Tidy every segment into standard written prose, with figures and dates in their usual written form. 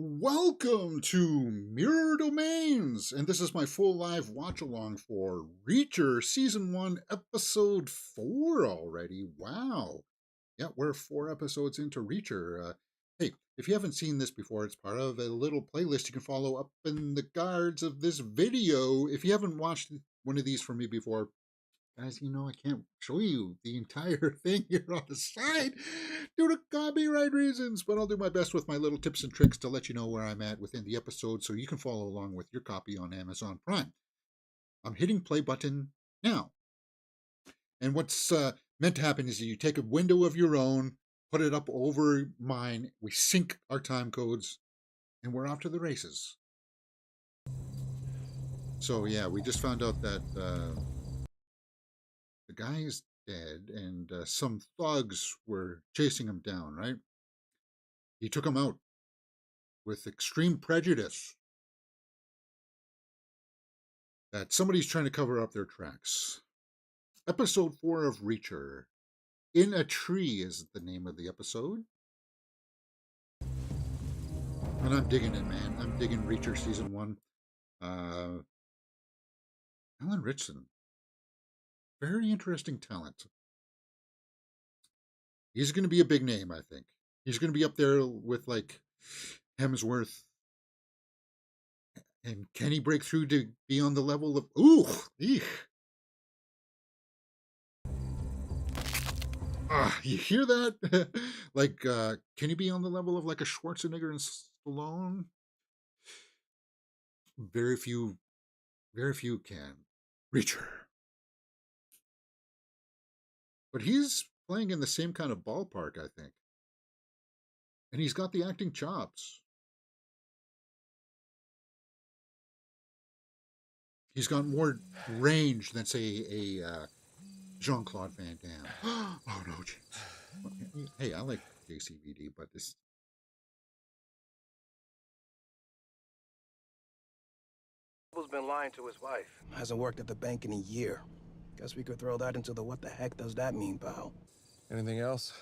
Welcome to Mirror Domains, and this is my full live watch along for Reacher Season 1, Episode 4 already. Wow. Yeah, we're 4 episodes into Reacher. Hey, if you haven't seen this before, it's part of a little playlist you can follow up in the cards of this video. If you haven't watched one of these from me before, guys, I can't show you the entire thing here on the side due to copyright reasons, but I'll do my best with my little tips and tricks to let you know where I'm at within the episode so you can follow along with your copy on Amazon Prime. I'm hitting play button now. And what's meant to happen is you take a window of your own, put it up over mine, we sync our time codes, and we're off to the races. So yeah, we just found out that the guy is dead, and some thugs were chasing him down, right? He took him out with extreme prejudice that somebody's trying to cover up their tracks. Episode 4 of Reacher. In a Tree is the name of the episode. And I'm digging it, man. I'm digging Reacher Season 1. Alan Ritchson. Very interesting talent. He's going to be a big name, I think. He's going to be up there with, like, Hemsworth. And can he break through to be on the level of... Ooh! Eek. You hear that? Like, can he be on the level of, like, a Schwarzenegger and Stallone? Very few can. Reacher. But he's playing in the same kind of ballpark, I think. And he's got the acting chops. He's got more range than, say, a Jean-Claude Van Damme. Oh, no, James. Hey, I like JCVD, but this... Has been lying to his wife. Hasn't worked at the bank in a year. Guess we could throw that into the what the heck does that mean, pal? Anything else?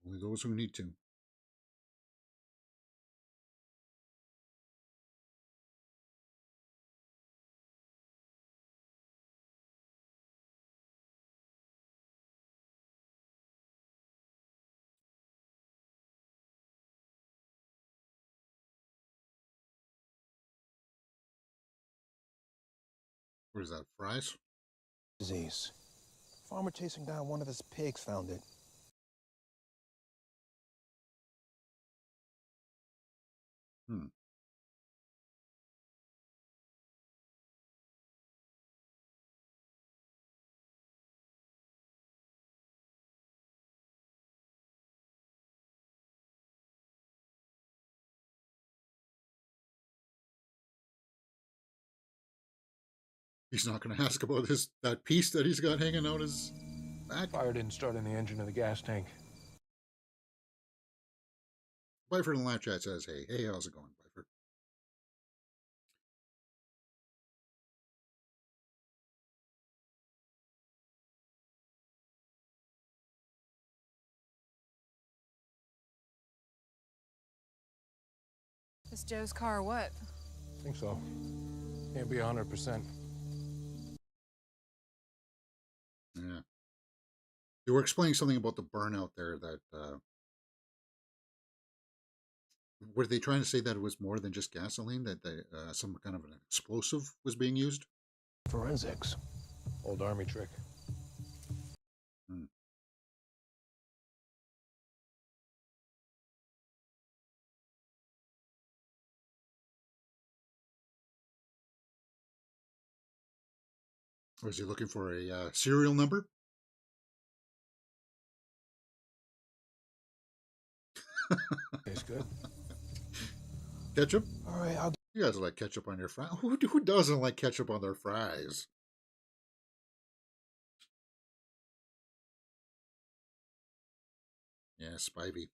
Only those who need to. What is that, fries? Disease. Farmer chasing down one of his pigs found it. He's not going to ask about that piece that he's got hanging out his back. Fire didn't start in the engine of the gas tank. Byford in the live chat says, hey, how's it going, Byford? This Joe's car or what? Think so. Can't be 100%. Yeah. They were explaining something about the burnout there that, were they trying to say that it was more than just gasoline, that some kind of an explosive was being used? Forensics. Old army trick. Was he looking for a serial number? Tastes good. Ketchup? All right, You guys like ketchup on your fries? Who doesn't like ketchup on their fries? Yeah, Spivey.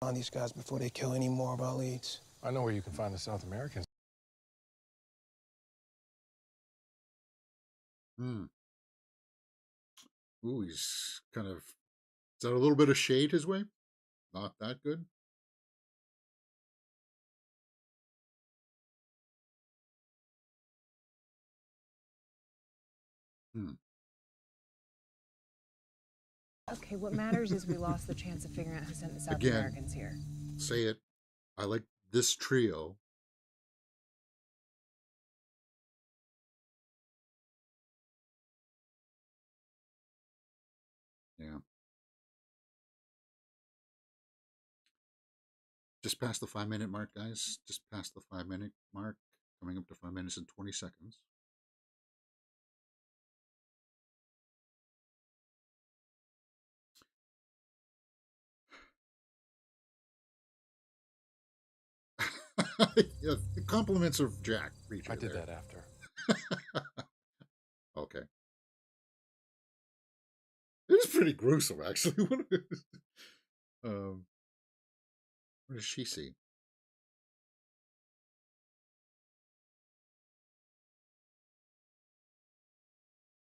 On these guys before they kill any more of our leads. I know where you can find the South Americans. Hmm. Ooh, he's kind of. Is that a little bit of shade his way? Not that good? Hmm. Okay, what matters is we lost the chance of figuring out who sent the South Again, Americans here. say it. I like this trio. Yeah. Just past the 5 minute mark, guys. Just past the 5 minute mark. Coming up to 5 minutes and 20 seconds. Yeah, the compliments of Jack Reacher. I did there. that after. Okay. It is pretty gruesome, actually. um, what does she see?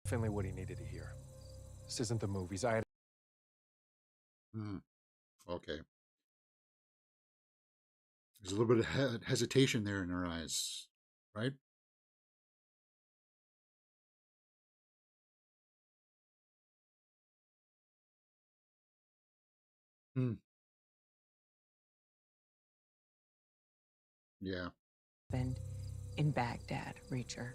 Finley what he needed to hear. This isn't the movies. I had Hmm. Okay. There's a little bit of hesitation there in her eyes, right? Hmm. Yeah. Happened in Baghdad, Reacher.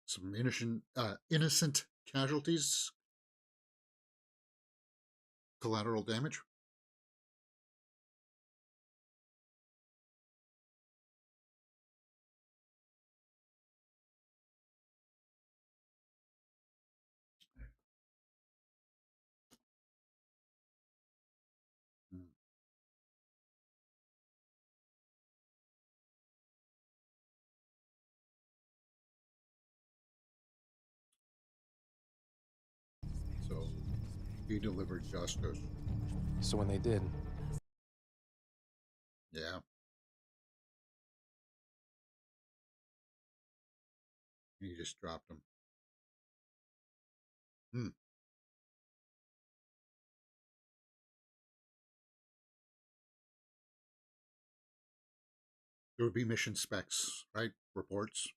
Some innocent casualties, collateral damage. Hmm. So he delivered justice. so when they did, Yeah. He just dropped him. Hmm. There would be mission specs, right? Reports.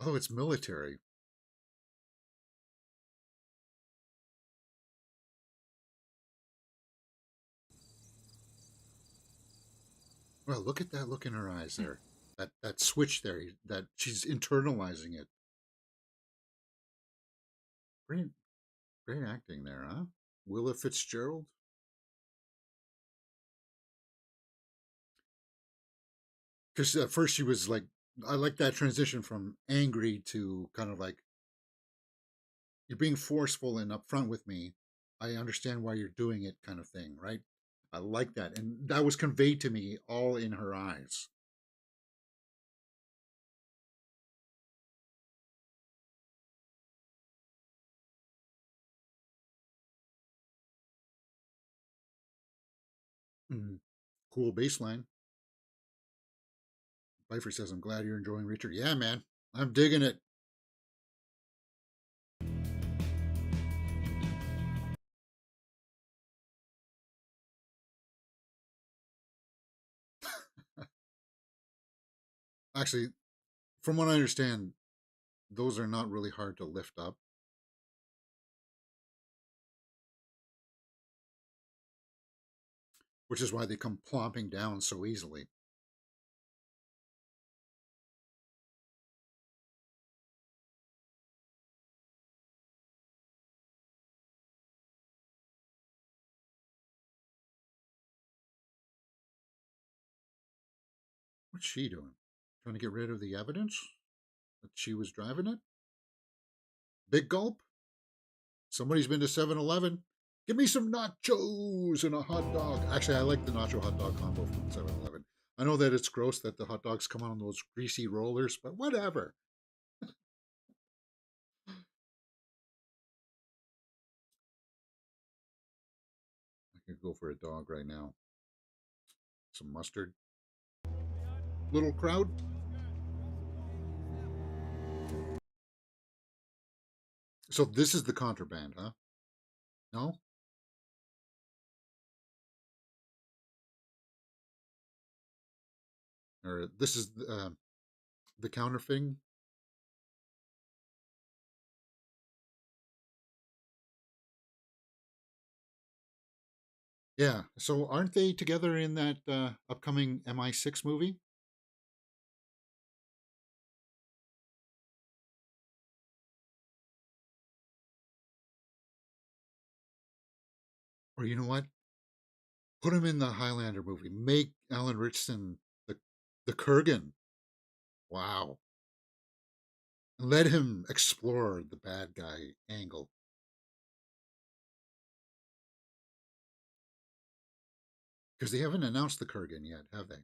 Oh, it's military. Well, look at that look in her eyes there. That switch there. That she's internalizing it. Great, great acting there, huh? Willa Fitzgerald. Because at first she was like, I like that transition from angry to kind of like, you're being forceful and upfront with me. I understand why you're doing it, kind of thing, right? I like that, and that was conveyed to me all in her eyes. Mm. Cool baseline. Pfeiffer says, "I'm glad you're enjoying Richard." Yeah, man, I'm digging it. Actually, from what I understand, those are not really hard to lift up, which is why they come plopping down so easily. What's she doing? Trying to get rid of the evidence that she was driving it? Big gulp? Somebody's been to 7-Eleven. Give me some nachos and a hot dog. Actually, I like the nacho hot dog combo from 7-Eleven. I know that it's gross that the hot dogs come on those greasy rollers, but whatever. I could go for a dog right now. Some mustard. Little crowd. So this is the contraband, huh? No? Or this is the counterfeiting? Yeah. So aren't they together in that upcoming MI6 movie? Or you know what? Put him in the Highlander movie. Make Alan Richardson the Kurgan. Wow. And let him explore the bad guy angle. Because they haven't announced the Kurgan yet, have they?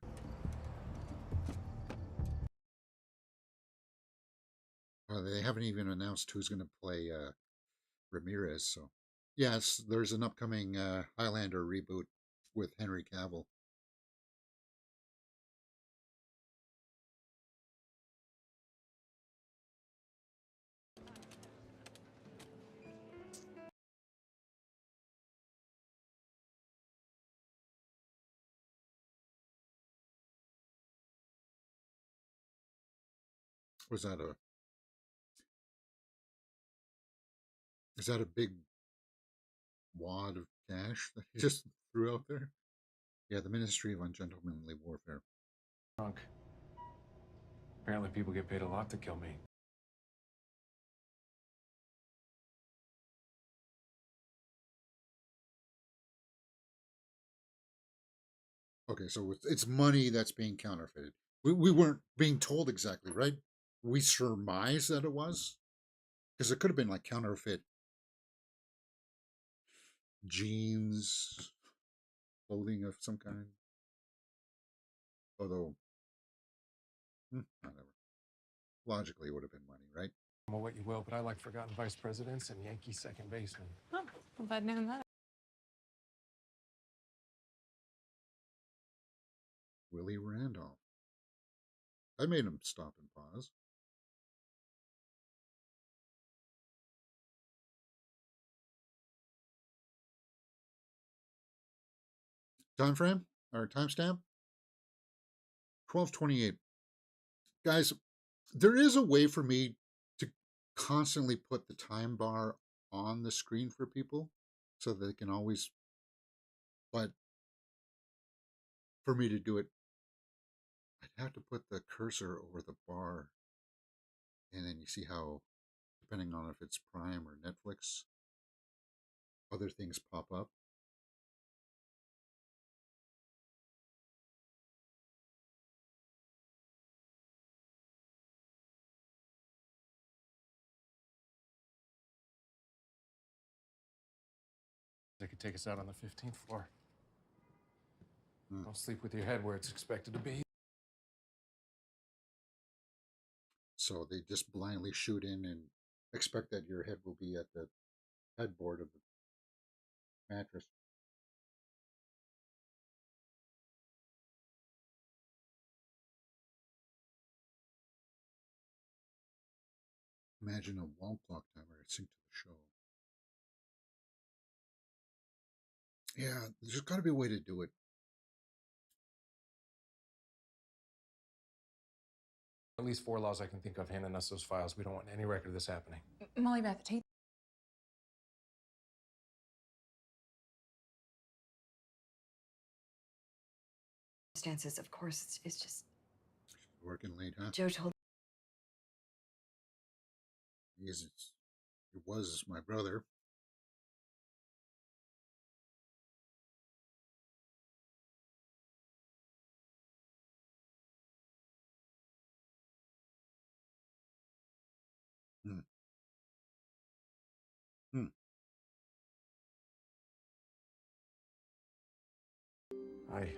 They haven't even announced who's going to play Ramirez. So, yes, there's an upcoming Highlander reboot with Henry Cavill. Was that a is that a big wad of cash that he just threw out there? Yeah, the Ministry of Ungentlemanly Warfare. Drunk. Apparently people get paid a lot to kill me. Okay, so it's money that's being counterfeited. We weren't being told exactly, right? We surmise that it was because it could have been like counterfeit jeans, clothing of some kind. Although, whatever. Logically, it would have been money, right? Well, what you will, but I like forgotten vice presidents and Yankee second baseman. Oh, if I'd known that. Willie Randolph. I made him stop and pause. Time frame or timestamp? 12:28. Guys, there is a way for me to constantly put the time bar on the screen for people so they can always, but for me to do it, I'd have to put the cursor over the bar, and then you see how, depending on if it's Prime or Netflix, other things pop up. They could take us out on the 15th floor. Hmm. Don't sleep with your head where it's expected to be. So they just blindly shoot in and expect that your head will be at the headboard of the mattress. Imagine a wall clock timer synced to the show. Yeah, there's got to be a way to do it. At least 4 laws I can think of handing us those files. We don't want any record of this happening. Molly Beth, take Circumstances, of course, it's just Working late, huh? Joe told It was my brother. Hmm. Hmm. I,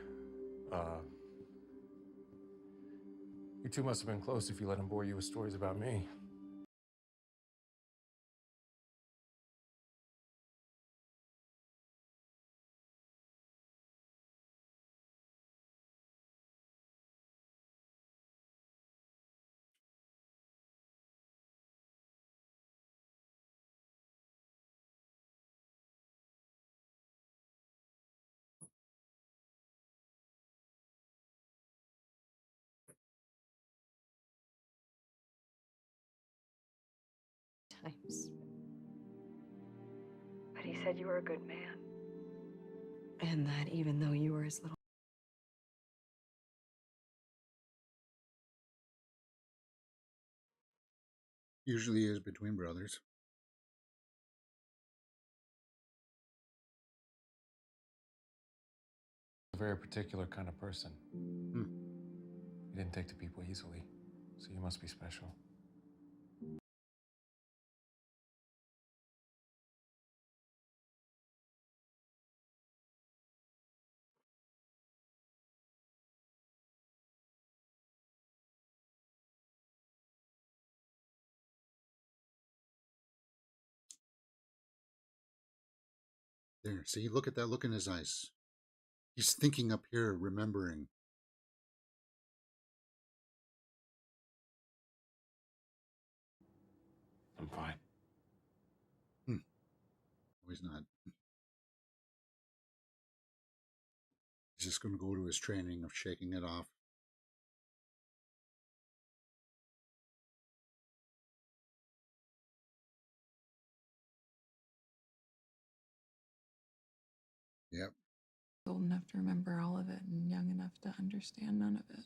uh... You two must have been close if you let him bore you with stories about me. Times. But he said you were a good man. And that even though you were his little... Usually is between brothers. A very particular kind of person. Hmm. He didn't take to people easily, so you must be special. There, see, look at that look in his eyes. He's thinking up here, remembering. I'm fine. Hmm. No, he's not. He's just going to go to his training of shaking it off. Yep. Old enough to remember all of it and young enough to understand none of it.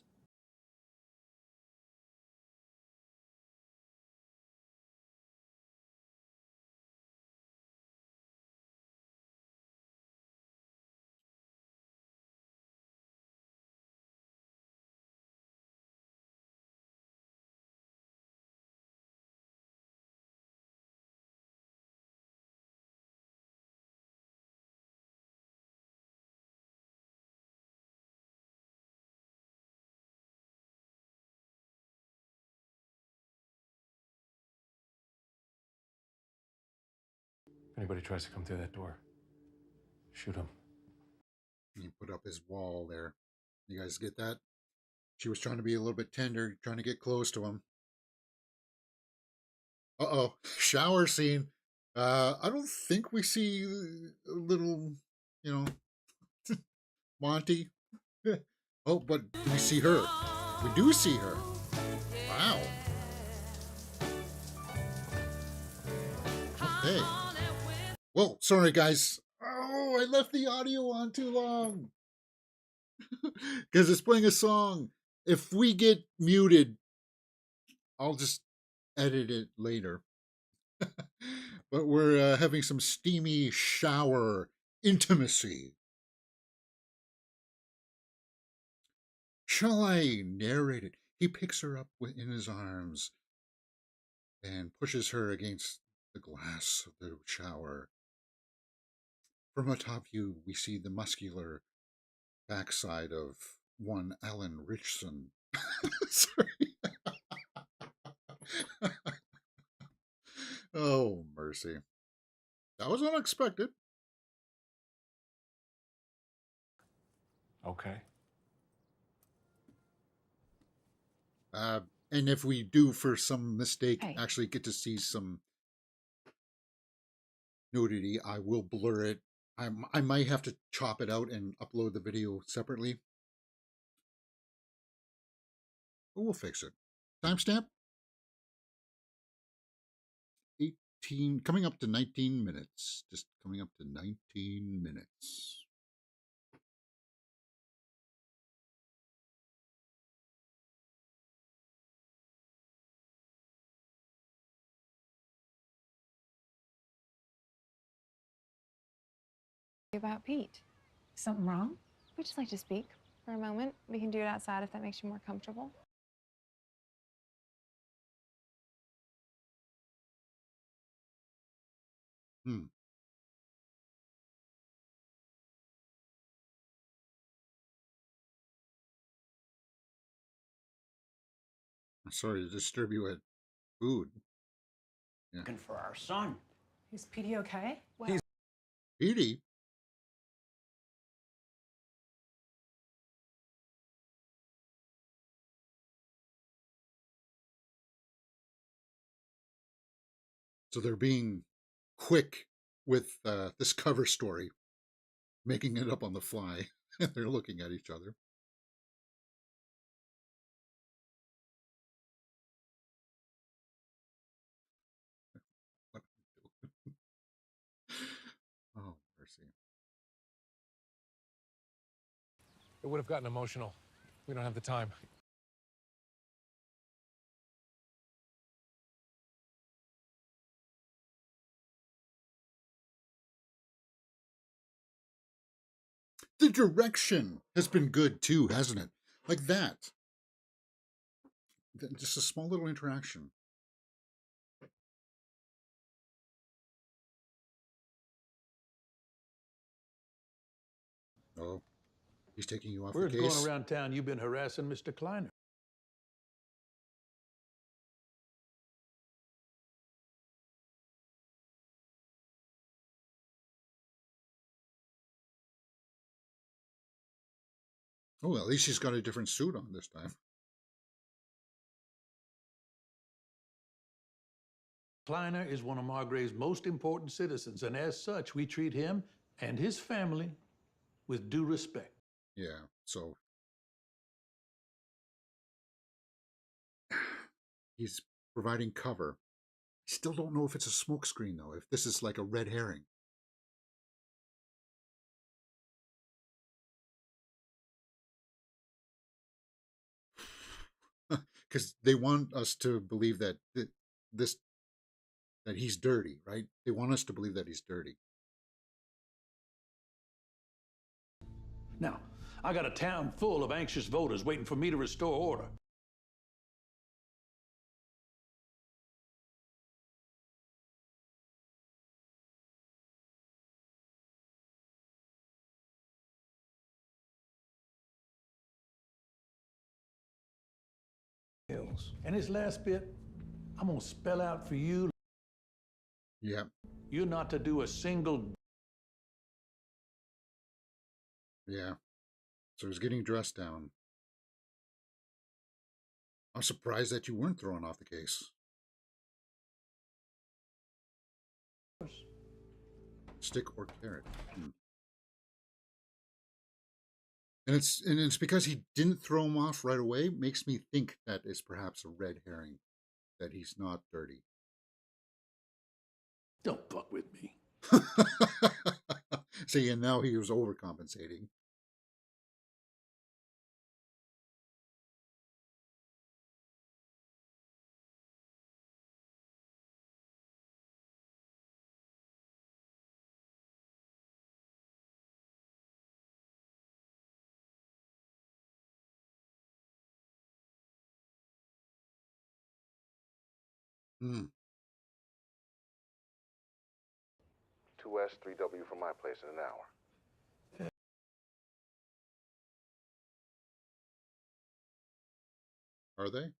If anybody tries to come through that door, shoot him. He put up his wall there. You guys get that? She was trying to be a little bit tender, trying to get close to him. Uh-oh. Shower scene. I don't think we see a little, you know, Monty. Oh, but we see her. We do see her. Wow. Okay. Well, sorry guys. Oh, I left the audio on too long. Because it's playing a song. If we get muted, I'll just edit it later. But we're having some steamy shower intimacy. Shall I narrate it? He picks her up in his arms and pushes her against the glass of the shower. From a top view, we see the muscular backside of one Alan Richson. Sorry. Oh, mercy. That was unexpected. Okay. And if we do, for some mistake, Hey. actually get to see some nudity, I will blur it. I might have to chop it out and upload the video separately. But we'll fix it. Timestamp? 18, coming up to 19 minutes. Just coming up to 19 minutes. About Pete. Something wrong? We just like to speak for a moment. We can do it outside if that makes you more comfortable. Hmm. I'm sorry to disturb you at food. Yeah. Looking for our son. Is Petey okay? Well, He's- Edie. So they're being quick with this cover story, making it up on the fly. And they're looking at each other. What are we doing? Oh, mercy. It would have gotten emotional. We don't have the time. The direction has been good too, hasn't it? Like that. Just a small little interaction. Oh, he's taking you off the Word's case. going around town you've been harassing Mr. Kleiner. Oh, well, at least she's got a different suit on this time. Kleiner is one of Margrave's most important citizens, and as such, we treat him and his family with due respect. Yeah, so he's providing cover. I still don't know if it's a smokescreen, though, if this is like a red herring. Because they want us to believe that this that he's dirty, right? They want us to believe that he's dirty. Now, I got a town full of anxious voters waiting for me to restore order. And this last bit, I'm gonna spell out for you. Yeah. You're not to do a single. Yeah. So he's getting dressed down. I'm surprised that you weren't thrown off the case. Stick or carrot. And it's because he didn't throw him off right away, makes me think that is perhaps a red herring, that he's not dirty. Don't fuck with me. See, and now he was overcompensating. Hmm. 2S, 3W from my place in an hour. Are they?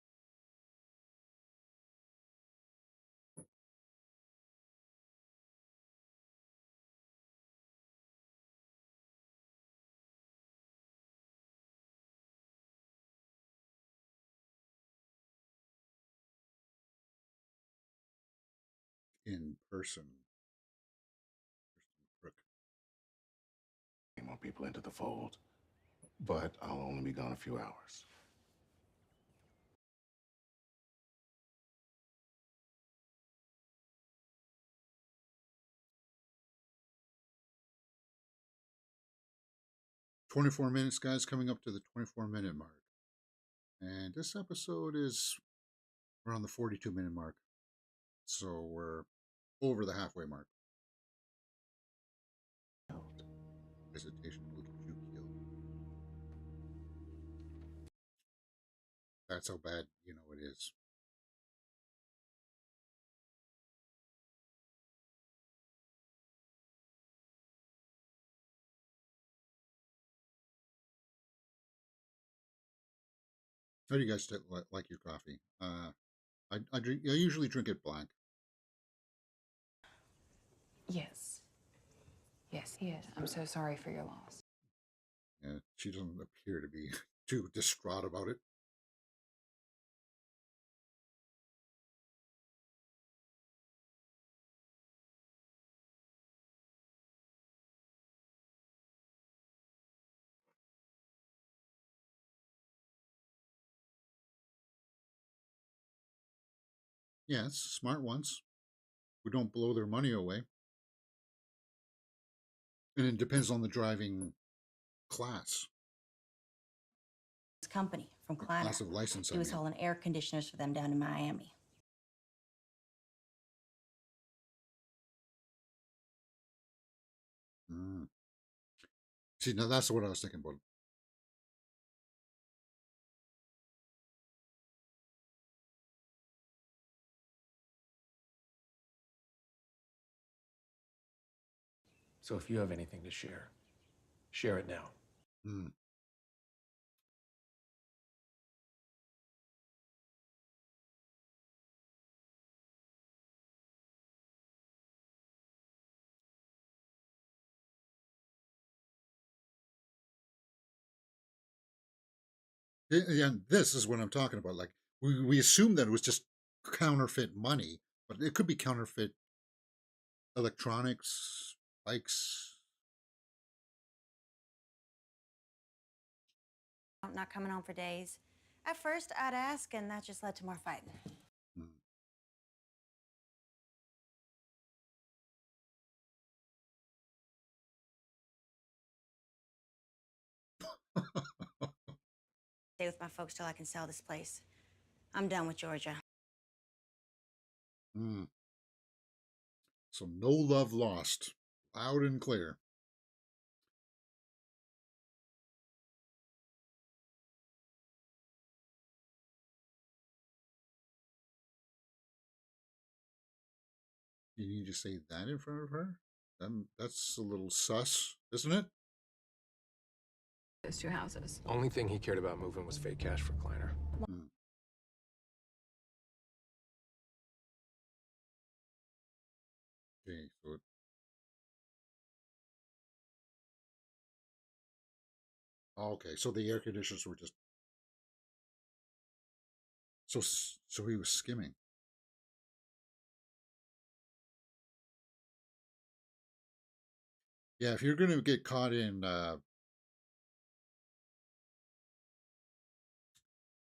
In person. More people into the fold, but I'll only be gone a few hours. $24 guys, coming up to the 24-minute mark. And this episode is around the 42-minute mark. So we're over the halfway mark. Visitation will get you killed. That's how bad you know it is. How do you guys like your coffee? I usually drink it black. Yes. Yes, he is. I'm so sorry for your loss. Yeah, she doesn't appear to be too distraught about it. Yeah, it's smart ones who don't blow their money away. And it depends on the driving class, Company from the Kleiner. class of license, He I was mean. hauling air conditioners for them down in Miami. Mm. See, now that's what I was thinking about. So if you have anything to share, share it now. Mm. Yeah, and this is what I'm talking about. Like we assumed that it was just counterfeit money, but it could be counterfeit electronics, bikes. Not coming home for days. At first, I'd ask, and that just led to more fighting. Mm. Stay with my folks till I can sell this place. I'm done with Georgia. Mm. So no love lost, loud and clear. You need to say that in front of her? That's a little sus, isn't it? Those two houses. Only thing he cared about moving was fake cash for Kleiner. Mm. Okay, so okay, so the air conditioners were just so he was skimming. Yeah, if you're going to get caught in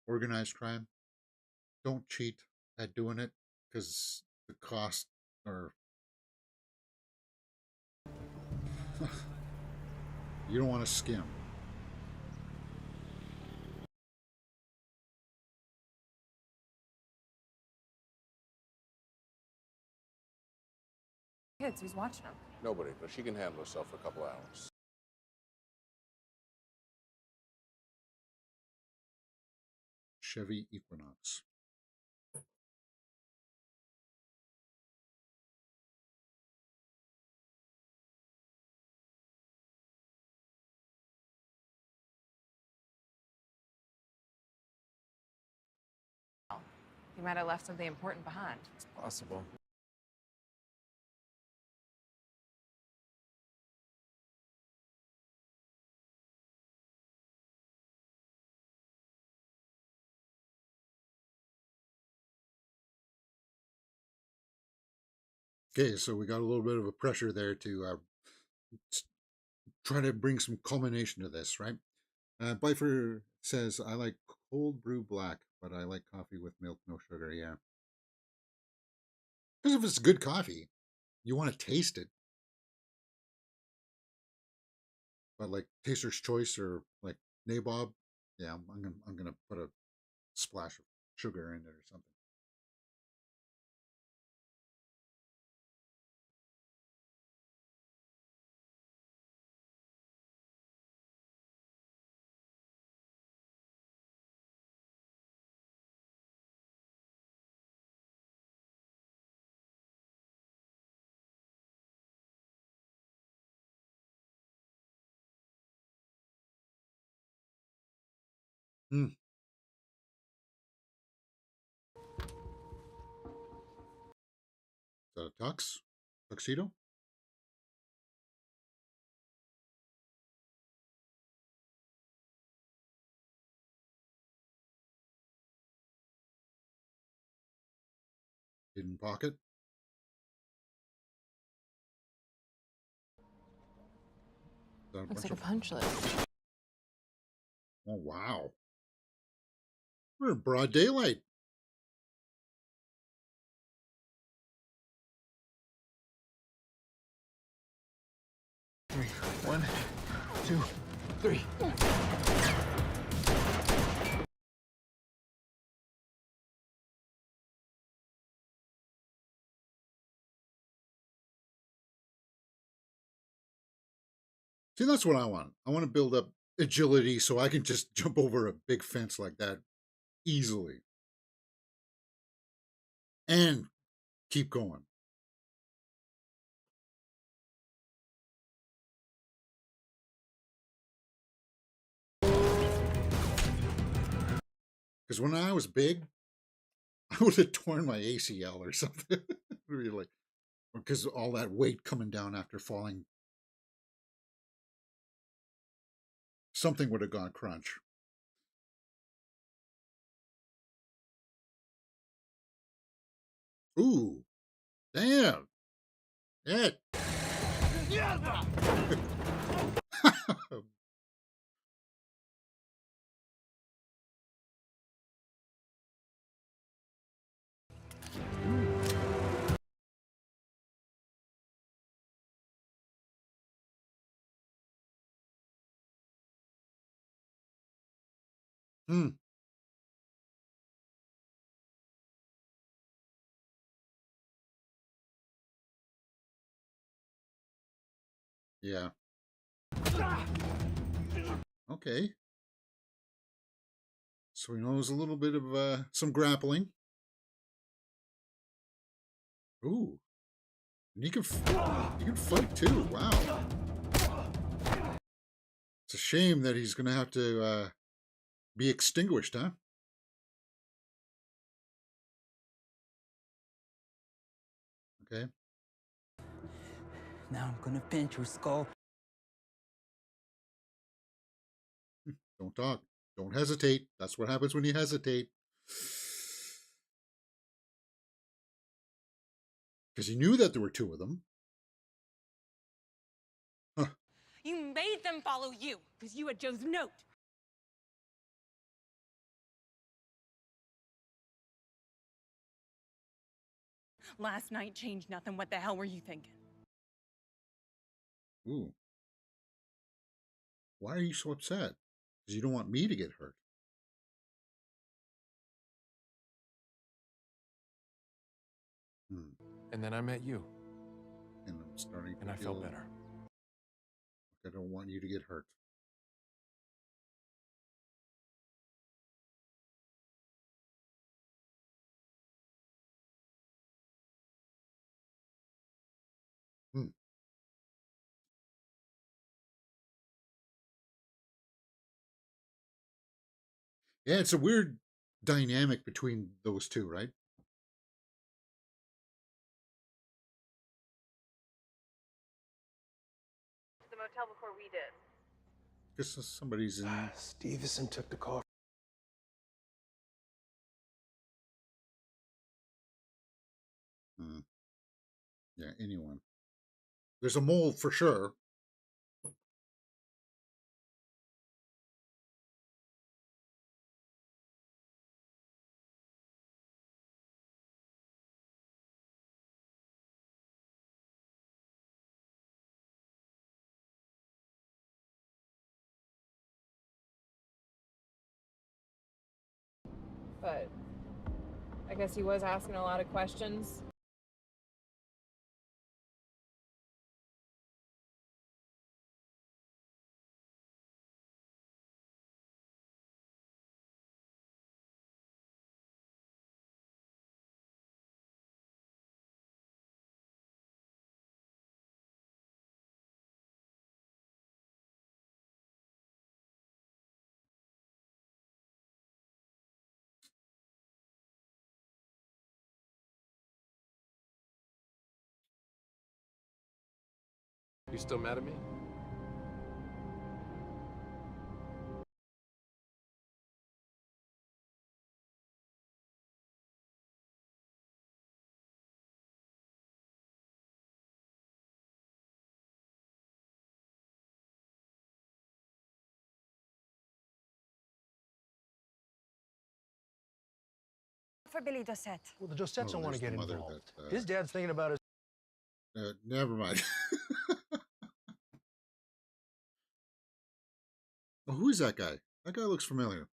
organized crime, don't cheat at doing it because the cost or you don't want to skim. Kids, who's watching them? Nobody, but she can handle herself for a couple hours. Chevy Equinox. He might have left something important behind. It's possible. Okay, so we got a little bit of a pressure there to try to bring some culmination to this, right? Bifer says, I like cold brew black, but I like coffee with milk, no sugar. Yeah. Because if it's good coffee, you want to taste it. But like Taster's Choice or like Nabob, yeah, I'm gonna put a splash of sugar in it or something. Hmm. Is that a tux? Tuxedo? Hidden pocket? Is that a Looks bunch like a of... punch list. Oh, wow. We're in broad daylight. Three. 1, 2, 3. See, that's what I want. I want to build up agility so I can just jump over a big fence like that easily. And keep going. Because when I was big, I would have torn my ACL or something. Really. Because all that weight coming down after falling. Something would have gone crunch. Ooh. Damn. It. Hmm. Yeah. Okay. So he knows a little bit of some grappling. Ooh. And he can fight too. Wow. It's a shame that he's going to have to be extinguished, huh? Okay. Now I'm gonna pinch your skull. Don't talk. Don't hesitate. That's what happens when you hesitate. Because he knew that there were two of them. Huh. You made them follow you because you had Joe's note. Last night changed nothing. What the hell were you thinking? Ooh. Why are you so upset? Because you don't want me to get hurt. Hmm. And then I met you, And I'm starting and to I feel felt better. like I don't want you to get hurt. Hmm. Yeah, it's a weird dynamic between those two, right? The motel before we did. Because somebody's in. Stevenson took the car. Yeah, anyone. There's a mole for sure. But I guess he was asking a lot of questions. You still mad at me? For Billy Dossett. Well, the Dossets Oh, don't want there's to the get mother involved. that. His dad's thinking about his. Never mind. Oh, who is that guy? That guy looks familiar.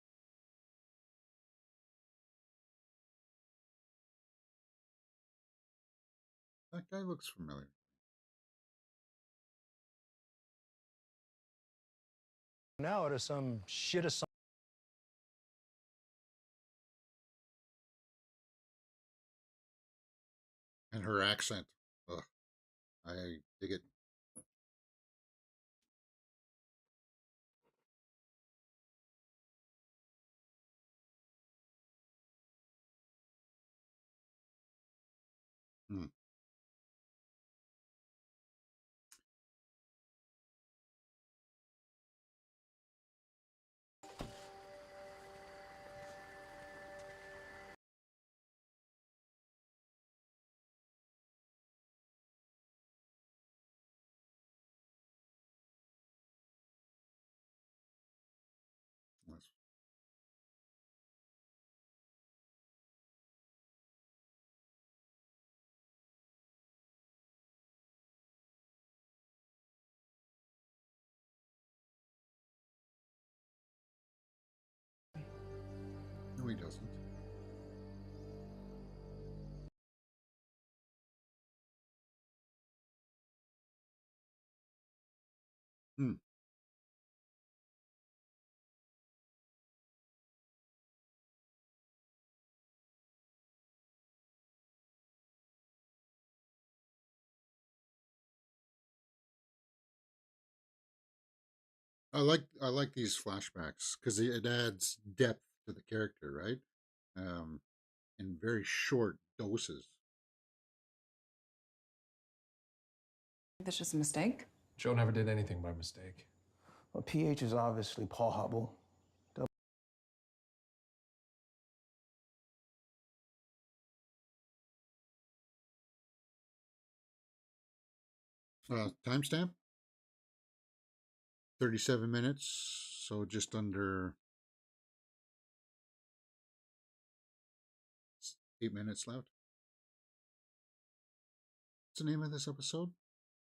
That guy looks familiar. Now to some shit assignment. And her accent. Ugh, I dig it. Hmm. That's- No, he doesn't. Hmm. I like these flashbacks because it adds depth to the character, right? Um, in very short doses. That's just a mistake. Joe never did anything by mistake. Well, PH is obviously Paul Hubble. Timestamp 37 minutes, so just under 8 minutes left. What's the name of this episode?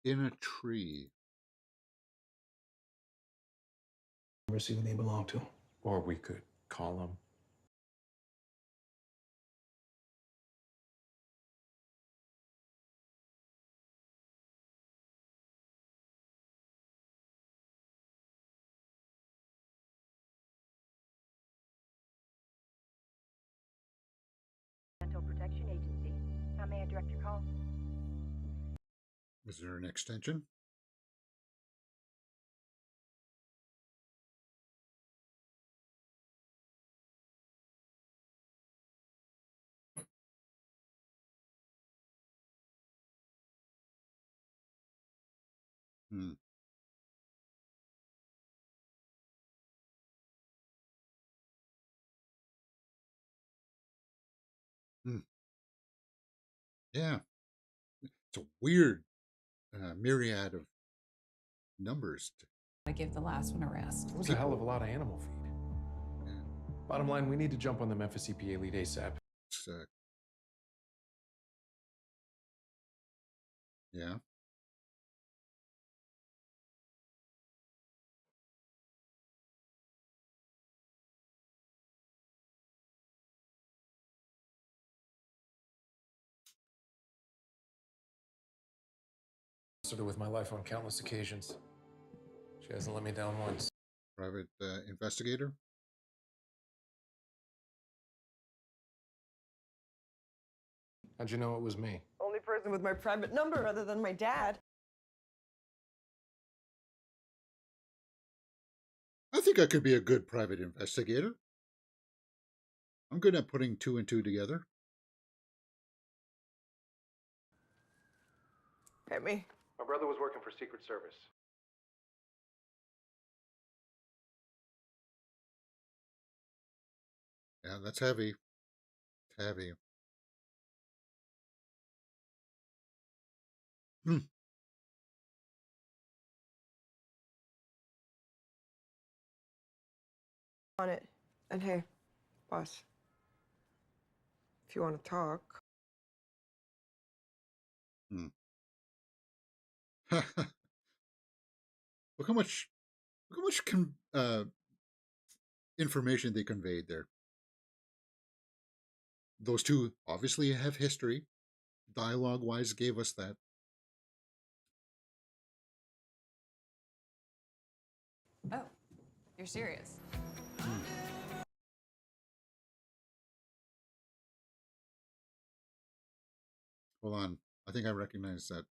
In a Tree. Never see who they belong to. Or we could call him. Protection Agency. How may I direct your call? Is there an extension? Hmm. Hmm. Yeah, it's a weird myriad of numbers. I give the last one a rest. It was a hell of a lot of animal feed. Yeah. Bottom line, we need to jump on the Memphis EPA lead ASAP. Yeah. Started with my life on countless occasions. She hasn't let me down once. Private investigator. How'd you know it was me? Only person with my private number other than my dad. I think I could be a good private investigator. I'm good at putting two and two together. Hit me. My brother was working for Secret Service. Yeah, that's heavy. It's heavy. Hmm. On it. And hey, boss, if you want to talk. Hmm. Look how much information they conveyed there. Those two obviously have history. Dialogue wise, gave us that. Oh, you're serious? Hmm. Hold on. I think I recognize that.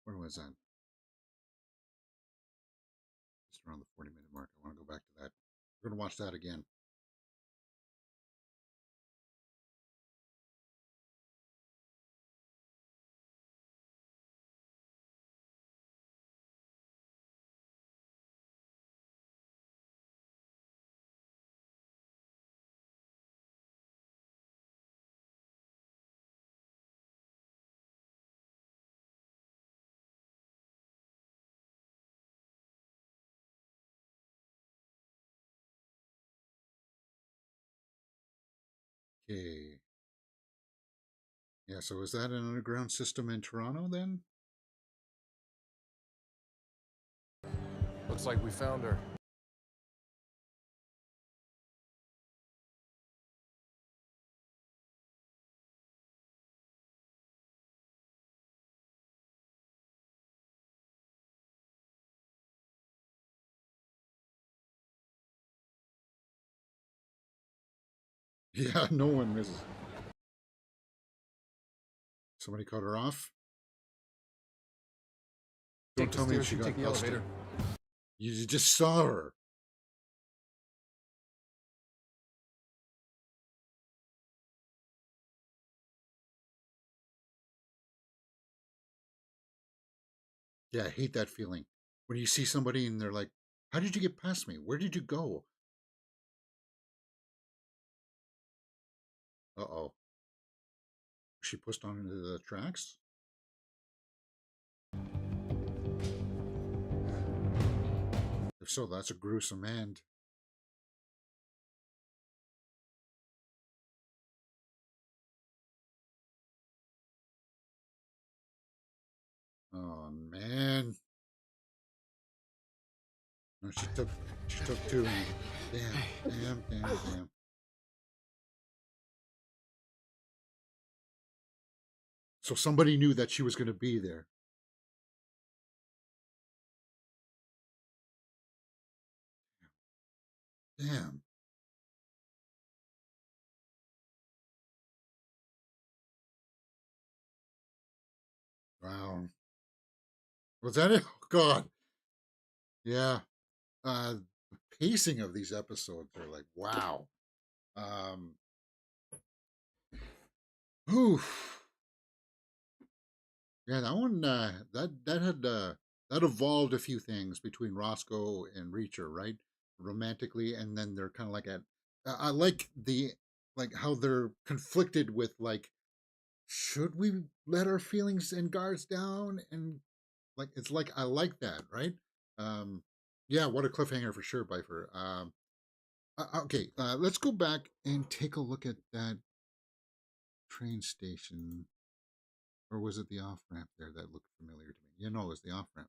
Where was that? Just around the 40-minute mark. I want to go back to that. We're going to watch that again. Okay. Yeah, so is that an underground system in Toronto then? Looks like we found her. Yeah, no one misses. Somebody cut her off. Don't tell me she got take the busted. elevator. You just saw her. Yeah, I hate that feeling. When you see somebody and they're like, how did you get past me? Where did you go? Uh-oh. She pushed on into the tracks? If so, that's a gruesome end. Oh man. No, she took too many. Damn. So somebody knew that she was gonna be there. Damn. Wow. Was that it? Oh god. Yeah. The pacing of these episodes are like, wow. Um oof. Yeah, that one that had that evolved a few things between Roscoe and Reacher, right? Romantically, and then they're kind of like at I like the like how they're conflicted with like should we let our feelings and guards down and like it's like I like that, right? Um yeah, what a cliffhanger for sure, Bifer. Okay, let's go back and take a look at that train station, or was it the off ramp there that looked familiar to me? You know, it was the off ramp.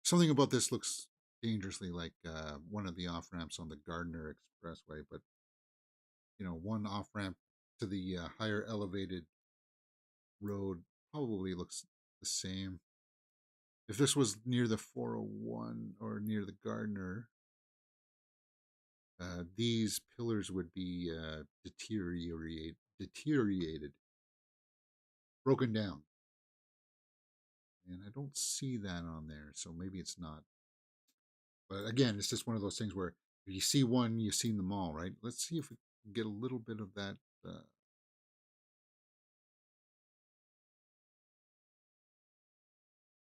Something about this looks dangerously like one of the off ramps on the Gardner Expressway, but you know, one off ramp to the higher elevated road probably looks the same. If this was near the 401 or near the Gardner, these pillars would be deteriorated, broken down. And I don't see that on there, so maybe it's not. But again, it's just one of those things where if you see one, you've seen them all, right? Let's see if we can get a little bit of that.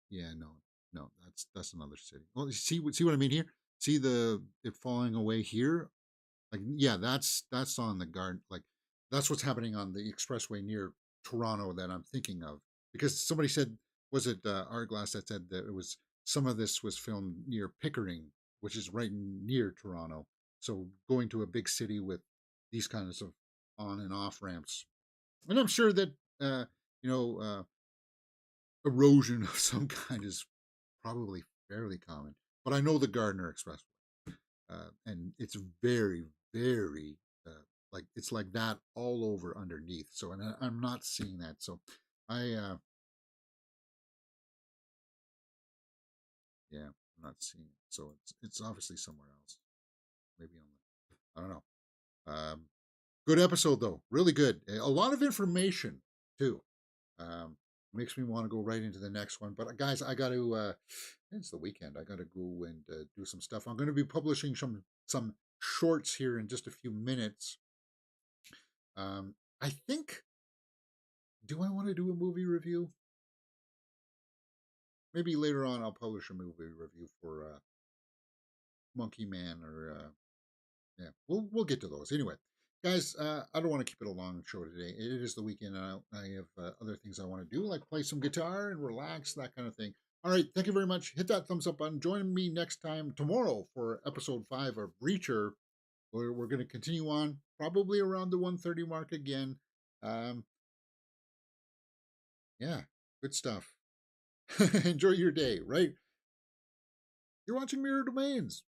Yeah, no, that's another city. Well, see what I mean here. See it falling away here. Like, yeah, that's on the guard. Like, that's what's happening on the expressway near Toronto that I'm thinking of. Because somebody said, was it Artglass that said that it was some of this was filmed near Pickering, which is right near Toronto. So going to a big city with these kinds of on and off ramps, and I'm sure that you know erosion of some kind is probably fairly common. But I know the Gardner Expressway, and it's very, very like it's like that all over underneath. So, and I'm not seeing that. So, I yeah, I'm not seeing it. So it's obviously somewhere else. Maybe on the I don't know. Good episode though, really good. A lot of information too. Um, Makes me want to go right into the next one. But guys, I got to. It's the weekend. I got to go and do some stuff. I'm going to be publishing some shorts here in just a few minutes. I think. Do I want to do a movie review? Maybe later on I'll publish a movie review for Monkey Man or yeah. We'll get to those anyway. Guys, I don't want to keep it a long show today. It is the weekend. And I have other things I want to do, like play some guitar and relax, that kind of thing. All right, thank you very much. Hit that thumbs up button. Join me next time tomorrow for episode 5 of Breacher. We're going to continue on, probably around the 1:30 mark again. Um, yeah, good stuff. Enjoy your day, right? You're watching Mirror Domains.